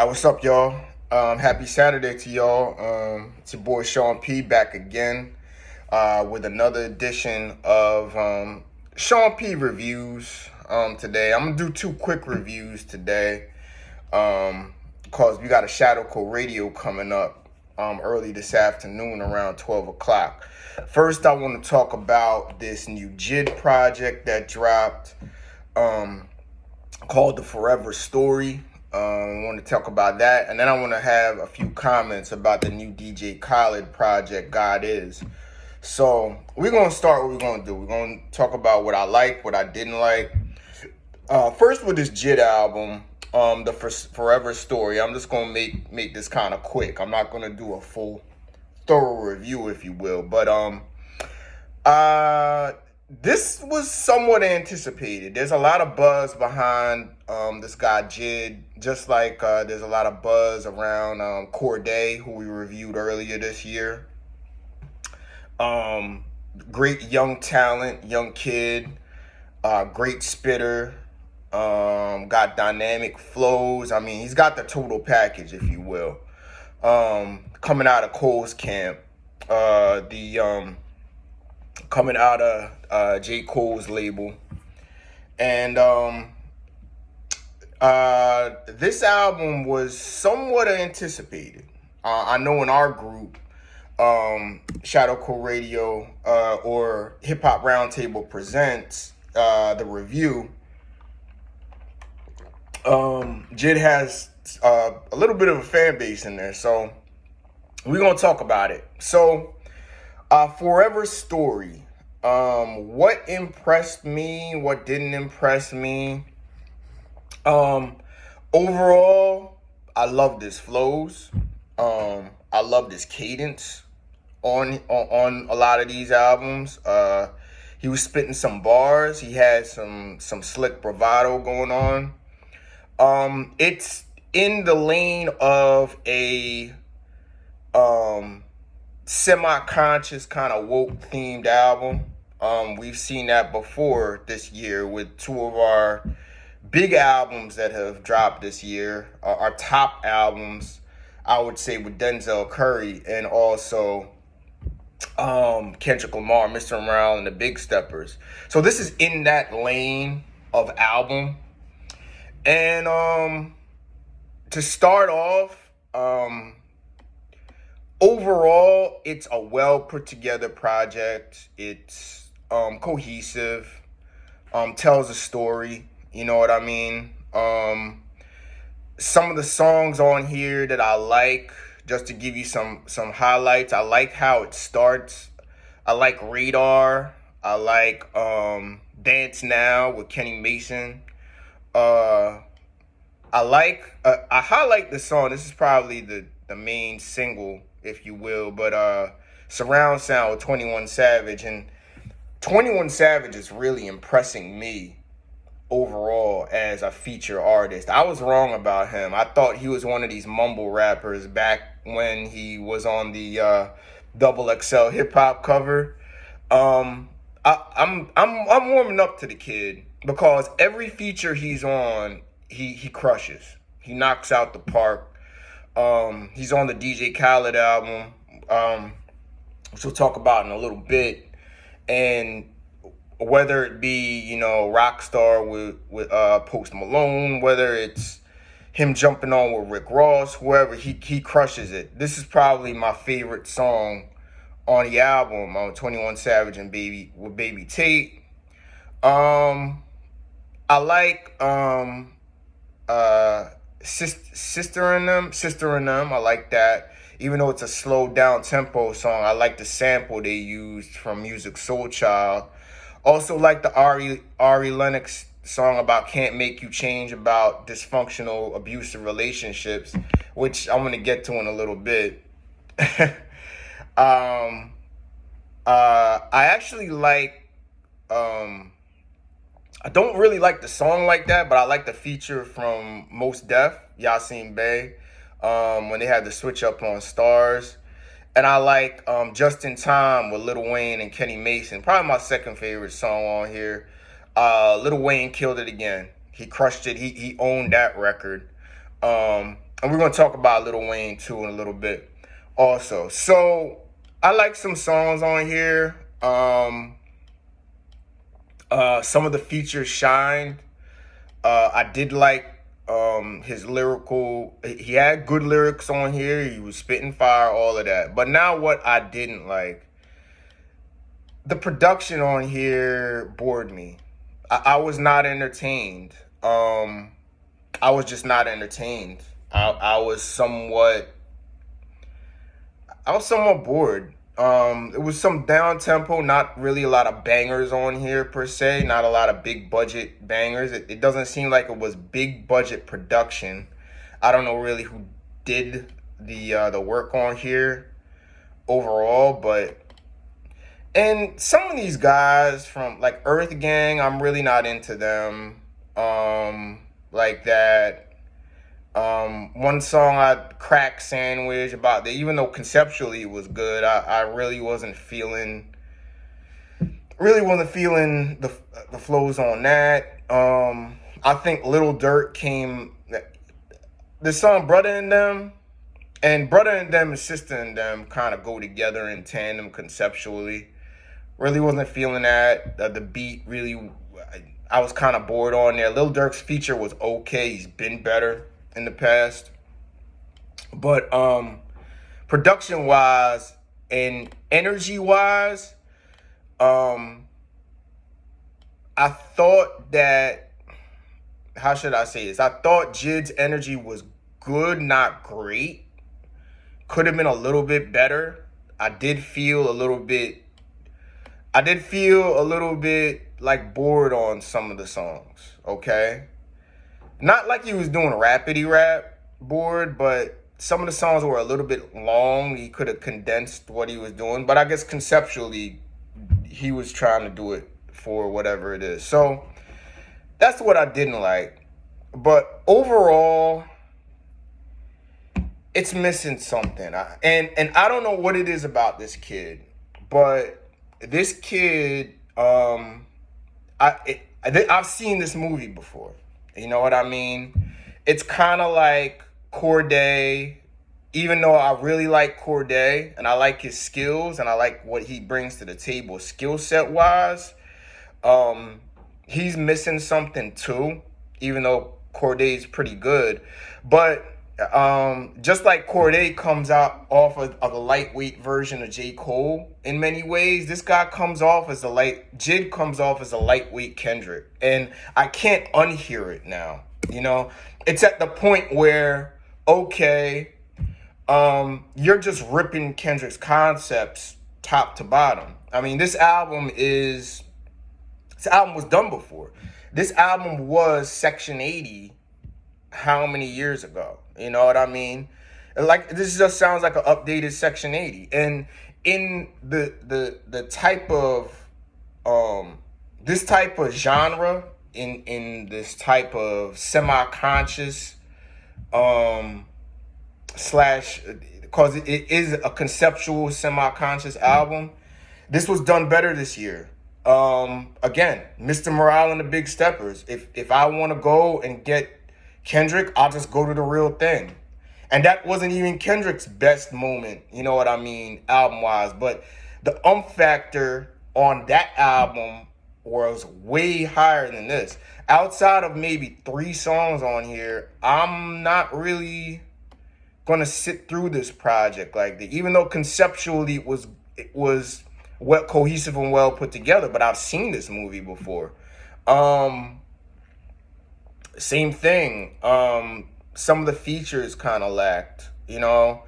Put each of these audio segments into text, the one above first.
What's up, y'all? Happy Saturday to y'all. It's your boy Sean P back again with another edition of Sean P reviews. Today, I'm gonna do two quick reviews today because we got a Shadow Code Radio coming up early this afternoon around 12 o'clock. First, I want to talk about this new JID project that dropped called The Forever Story. I want to talk about that, and then I want to have a few comments about the new DJ Khaled project, God Is. So we're going to start what we're going to do. We're going to talk about what I like, what I didn't like. First with this JID album, the Forever Story, I'm just going to make this kind of quick. I'm not going to do a full, thorough review, if you will. But this was somewhat anticipated. There's a lot of buzz behind this guy JID, just like there's a lot of buzz around Corday, who we reviewed earlier this year. Great young talent, young kid, great spitter, got dynamic flows. I mean, he's got the total package, if you will. Coming out of Cole's camp, coming out of J. Cole's label. And this album was somewhat anticipated. I know in our group, Shadow Code Radio or Hip Hop Roundtable Presents the review, JID has a little bit of a fan base in there. So we're going to talk about it. So Forever Story. What impressed me? What didn't impress me? Overall, I love his flows. I love his cadence on a lot of these albums. He was spitting some bars. He had some slick bravado going on. It's in the lane of a semi-conscious kind of woke themed album. We've seen that before this year with two of our big albums that have dropped this year. Our top albums, I would say, with Denzel Curry and also Kendrick Lamar, Mr. Morale, and the Big Steppers. So this is in that lane of album. And to start off, overall, it's a well put together project. It's cohesive, tells a story. You know what I mean? Some of the songs on here that I like, just to give you some highlights, I like how it starts. I like Radar. I like Dance Now with Kenny Mason. I highlight the song. This is probably the main single, if you will, but Surround Sound with 21 Savage. And 21 Savage is really impressing me overall as a feature artist. I was wrong about him. I thought he was one of these mumble rappers back when he was on the Double XL hip hop cover. I'm warming up to the kid because every feature he's on, he crushes. He knocks out the park. He's on the DJ Khaled album, which we'll talk about in a little bit. And whether it be, Rockstar with Post Malone, whether it's him jumping on with Rick Ross, whoever, he crushes it. This is probably my favorite song on the album, 21 Savage and Baby Tate. I like Sister in Them. I like that. Even though it's a slow down tempo song, I like the sample they used from Music Soul Child. Also like the Ari Lennox song about Can't Make You Change, about dysfunctional, abusive relationships, which I'm going to get to in a little bit. I actually like, I don't really like the song like that, but I like the feature from Mos Def, Yasin Bey, when they had the switch up on Stars. And I like Just in Time with Lil Wayne and Kenny Mason. Probably my second favorite song on here. Lil Wayne killed it again. He crushed it. He owned that record. And we're going to talk about Lil Wayne too in a little bit also. So I like some songs on here. Some of the features shined. I did like his lyrical. He had good lyrics on here. He was spitting fire, all of that. But now what I didn't like, the production on here bored me. I was not entertained. I was just not entertained. I was somewhat bored. It was some down tempo, not really a lot of bangers on here per se, not a lot of big budget bangers. It doesn't seem like it was big budget production. I don't know really who did the work on here overall, but and some of these guys from like Earth Gang, I'm really not into them. Like that. One song I Crack Sandwich about that, even though conceptually it was good, I really wasn't feeling the flows on that. I think Little Dirt came, the song Brother and Them, and Brother and Them and Sister and Them kind of go together in tandem conceptually. Really wasn't feeling that. The beat really, I was kind of bored on there. Lil Durk's feature was okay. He's been better in the past. But production wise and energy wise, I thought that, how should I say this? I thought JID's energy was good, not great. Could have been a little bit better. I did feel a little bit like bored on some of the songs, okay? Not like he was doing rapidy rap bored, but some of the songs were a little bit long. He could have condensed what he was doing, but I guess conceptually he was trying to do it for whatever it is. So that's what I didn't like. But overall, it's missing something. And I don't know what it is about this kid, but this kid, I've seen this movie before. You know what I mean? It's kind of like Corday, even though I really like Corday and I like his skills and I like what he brings to the table skill set wise. He's missing something too, even though Corday's pretty good. But just like Corday comes out off of a lightweight version of J. Cole in many ways, this guy comes off as JID comes off as a lightweight Kendrick. And I can't unhear it now. You know, it's at the point where, okay, you're just ripping Kendrick's concepts top to bottom. I mean, this album was done before. This album was Section 80 how many years ago? You know what I mean? Like, this just sounds like an updated Section 80. And in the type of this type of genre, in this type of semi-conscious slash, because it is a conceptual semi-conscious album, this was done better this year. Again, Mr. Morale and the Big Steppers. If I want to go and get Kendrick, I'll just go to The Real Thing. And that wasn't even Kendrick's best moment, you know what I mean, album-wise. But the factor on that album was way higher than this. Outside of maybe 3 songs on here, I'm not really going to sit through this project like that. Even though conceptually it was well cohesive and well put together, but I've seen this movie before. Same thing. Some of the features kind of lacked, you know.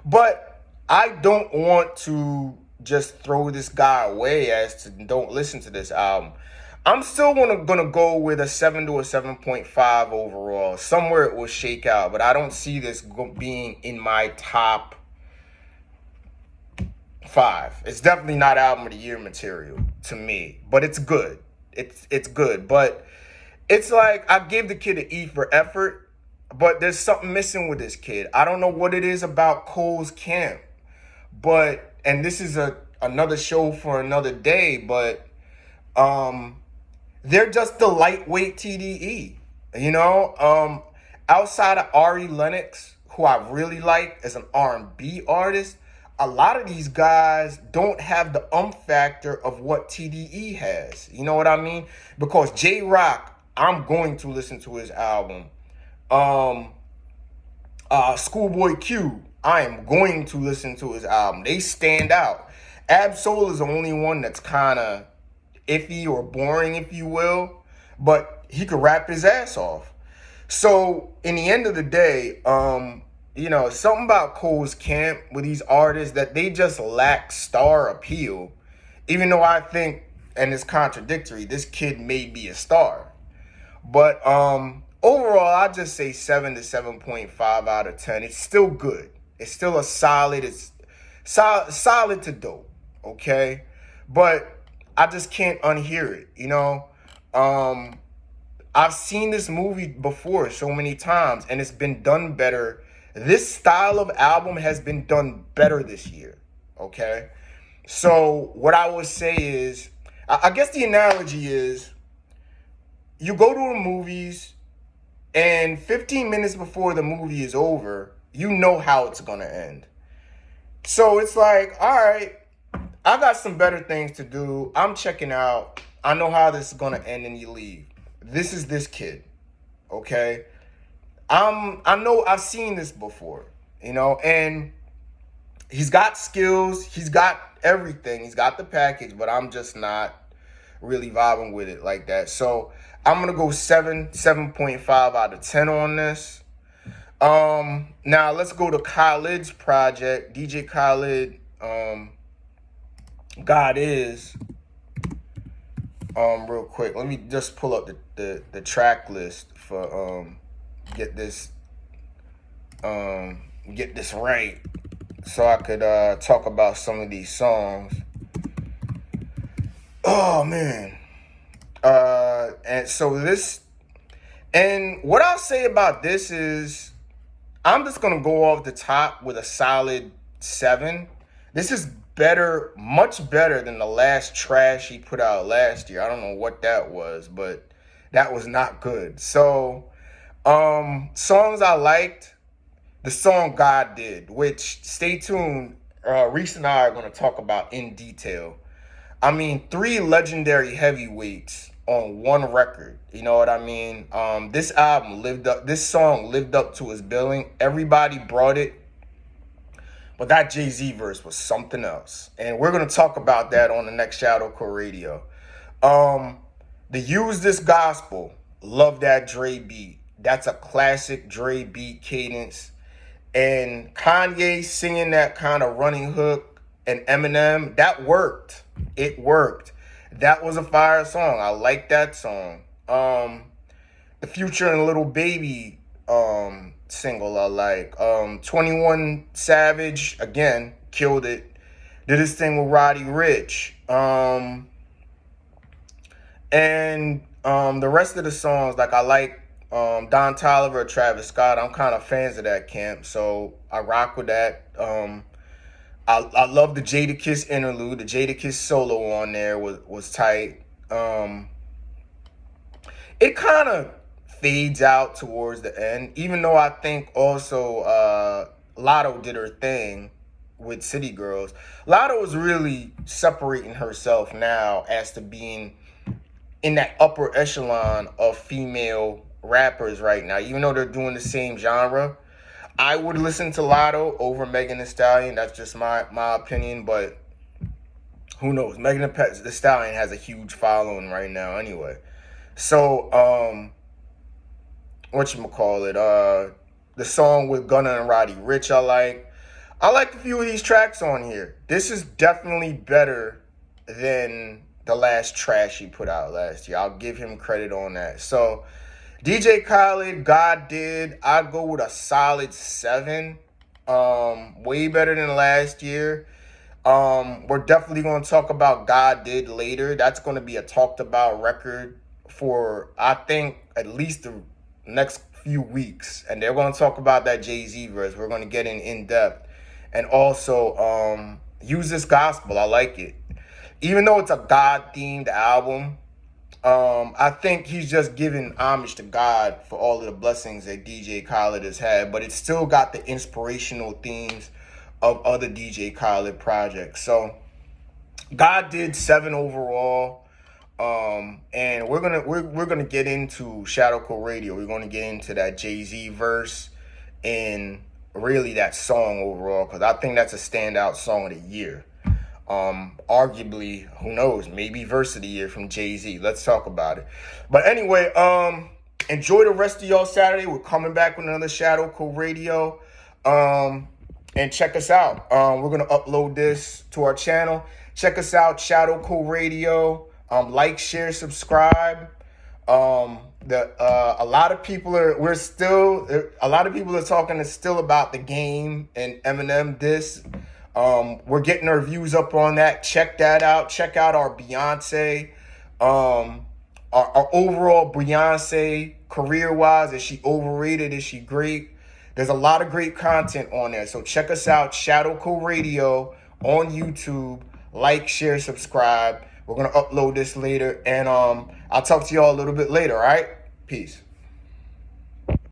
But I don't want to just throw this guy away as to don't listen to this album. I'm still gonna go with a 7 to a 7.5 overall. Somewhere it will shake out, but I don't see this being in my top 5. It's definitely not album of the year material to me, but it's good. It's good, but it's like I give the kid an E for effort, but there's something missing with this kid. I don't know what it is about Cole's camp, but, and this is another show for another day, but they're just the lightweight TDE, you know? Outside of Ari Lennox, who I really like as an R&B artist, a lot of these guys don't have the factor of what TDE has. You know what I mean? Because J-Rock, I'm going to listen to his album. Schoolboy Q, I am going to listen to his album. They stand out. Ab-Soul is the only one that's kind of iffy or boring, if you will, but he could rap his ass off. So in the end of the day, something about Cole's camp with these artists that they just lack star appeal. Even though I think, and it's contradictory, this kid may be a star. But overall, I just say 7 to 7.5 out of 10. It's still good. It's still a solid. It's solid to dope. Okay, but I just can't unhear it. I've seen this movie before so many times, and it's been done better. This style of album has been done better this year. Okay, so what I would say is, I guess the analogy is, you go to the movies, and 15 minutes before the movie is over, you know how it's going to end. So it's like, all right, I got some better things to do. I'm checking out. I know how this is going to end, and you leave. This is this kid, okay? I know I've seen this before, and he's got skills. He's got everything. He's got the package, but I'm just not really vibing with it like that. So I'm going to go 7.5 out of 10 on this. Now let's go to Khaled's project, DJ Khaled, God Is. Real quick, let me just pull up the track list for get this right, so I could talk about some of these songs. Oh man. And so this, and what I'll say about this is, I'm just gonna go off the top with a solid 7. This is better, much better than the last trash he put out last year. I don't know what that was, but that was not good. So, songs I liked, the song God Did, which, stay tuned, Reese and I are going to talk about in detail. I mean, 3 legendary heavyweights on one record. You know what I mean? This song lived up to its billing. Everybody brought it. But that Jay-Z verse was something else. And we're going to talk about that on the next Shadow Core Radio. The Use This Gospel, love that Dre beat. That's a classic Dre beat cadence. And Kanye singing that kind of running hook, and Eminem, that worked. It worked. That was a fire song. I like that song. The Future and Little Baby single I like. 21 Savage, again, killed it. Did his thing with Roddy Ricch. And the rest of the songs, like I like Don Toliver, Travis Scott. I'm kind of fans of that camp, so I rock with that. I love the Jadakiss interlude. The Jadakiss solo on there was tight. It kind of fades out towards the end, even though I think also Lotto did her thing with City Girls. Lotto is really separating herself now as to being in that upper echelon of female rappers right now, even though they're doing the same genre. I would listen to Lotto over Megan Thee Stallion. That's just my opinion, but who knows? Megan Thee Stallion has a huge following right now anyway. So, whatchamacallit, the song with Gunna and Roddy Ricch I like a few of these tracks on here. This is definitely better than the last trash he put out last year. I'll give him credit on that. So, DJ Khaled, God Did, I'd go with a solid 7. Way better than last year. We're definitely going to talk about God Did later. That's going to be a talked about record for, I think, at least the next few weeks. And they're going to talk about that Jay-Z verse. We're going to get in depth. And also, Use This Gospel. I like it. Even though it's a God-themed album, I think he's just giving homage to God for all of the blessings that DJ Khaled has had, but it's still got the inspirational themes of other DJ Khaled projects. So God did 7 overall. And we're gonna get into Shadow Code Radio. We're gonna get into that Jay-Z verse and really that song overall, because I think that's a standout song of the year. Arguably, who knows, maybe verse of the year from Jay-Z. Let's talk about it. But anyway, enjoy the rest of y'all Saturday. We're coming back with another Shadow Code Radio. And check us out. We're gonna upload this to our channel. Check us out, Shadow Code Radio. Like, share, subscribe. A lot of people are talking still about the game and Eminem diss. We're getting our views up on that. Check that out. Check out our Beyonce. Our overall Beyonce career-wise. Is she overrated? Is she great? There's a lot of great content on there. So check us out, Shadow Code Radio on YouTube. Like, share, subscribe. We're going to upload this later. And I'll talk to y'all a little bit later, all right? Peace.